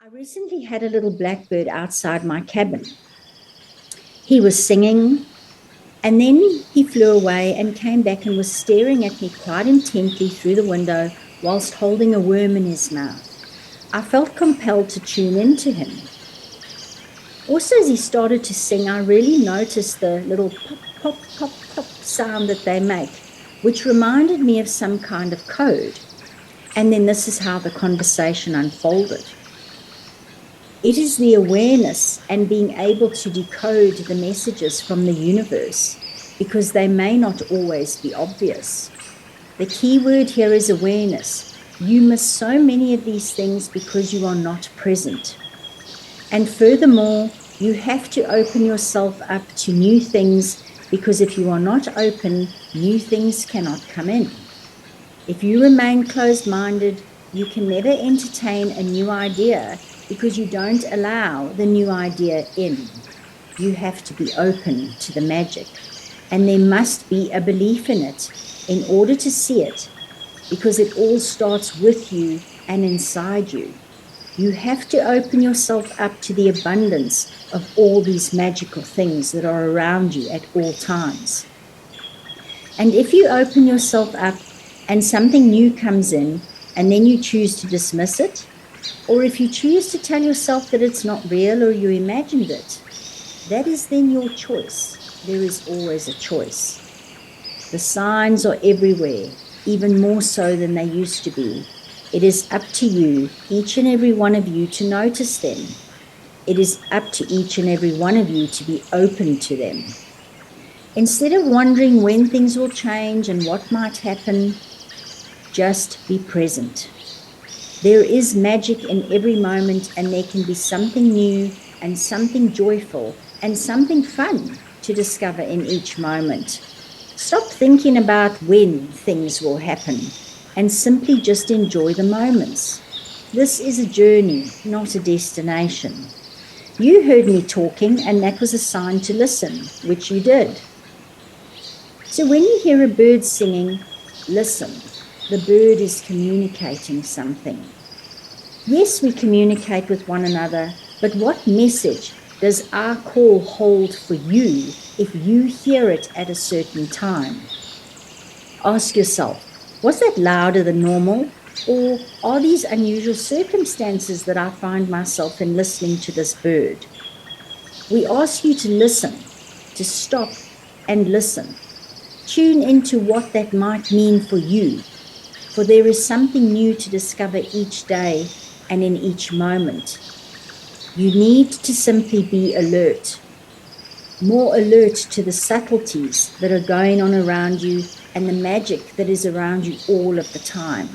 I recently had a little blackbird outside my cabin. He was singing, and then he flew away and came back and was staring at me quite intently through the window whilst holding a worm in his mouth. I felt compelled to tune into him. Also, as he started to sing, I really noticed the little pop, pop, pop, pop sound that they make, which reminded me of some kind of code. And then this is how the conversation unfolded. It is the awareness and being able to decode the messages from the universe, because they may not always be obvious. The key word here is awareness. You miss so many of these things because you are not present. And furthermore, you have to open yourself up to new things, because if you are not open, new things cannot come in. If you remain closed-minded, you can never entertain a new idea, because you don't allow the new idea in. You have to be open to the magic, and there must be a belief in it in order to see it, because it all starts with you and inside you. You have to open yourself up to the abundance of all these magical things that are around you at all times. And if you open yourself up and something new comes in, and then you choose to dismiss it, or if you choose to tell yourself that it's not real or you imagined it, that is then your choice. There is always a choice. The signs are everywhere, even more so than they used to be. It is up to you, each and every one of you, to notice them. It is up to each and every one of you to be open to them. Instead of wondering when things will change and what might happen, just be present. There is magic in every moment, and there can be something new and something joyful and something fun to discover in each moment. Stop thinking about when things will happen and simply just enjoy the moments. This is a journey, not a destination. You heard me talking, and that was a sign to listen, which you did. So when you hear a bird singing, listen. The bird is communicating something. Yes, we communicate with one another, but what message does our call hold for you if you hear it at a certain time? Ask yourself, was that louder than normal? Or are these unusual circumstances that I find myself in listening to this bird? We ask you to listen, to stop and listen. Tune into what that might mean for you, for there is something new to discover each day and in each moment. You need to simply be alert, more alert to the subtleties that are going on around you and the magic that is around you all of the time.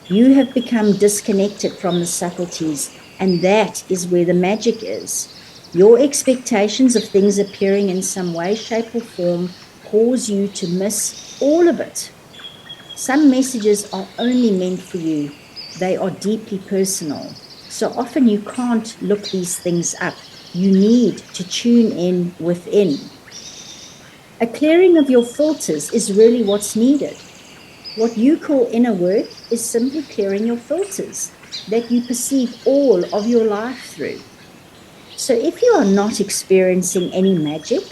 You have become disconnected from the subtleties, and that is where the magic is. Your expectations of things appearing in some way, shape, or form cause you to miss all of it. Some messages are only meant for you. They are deeply personal. So often you can't look these things up. You need to tune in within. A clearing of your filters is really what's needed. What you call inner work is simply clearing your filters that you perceive all of your life through. So if you are not experiencing any magic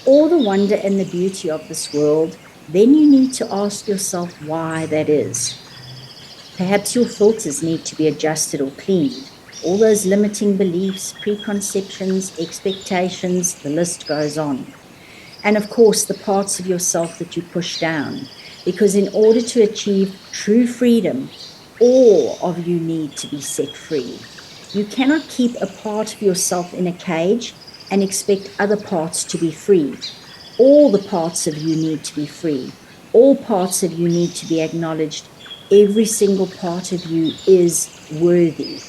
or the wonder and the beauty of this world, then you need to ask yourself why that is. Perhaps your filters need to be adjusted or cleaned. All those limiting beliefs, preconceptions, expectations, the list goes on. And of course, the parts of yourself that you push down. Because in order to achieve true freedom, all of you need to be set free. You cannot keep a part of yourself in a cage and expect other parts to be free. All the parts of you need to be free. All parts of you need to be acknowledged. Every single part of you is worthy.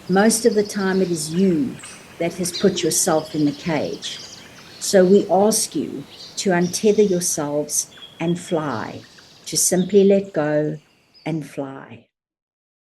Most of the time it is you that has put yourself in the cage. So we ask you to untether yourselves and fly, to simply let go and fly.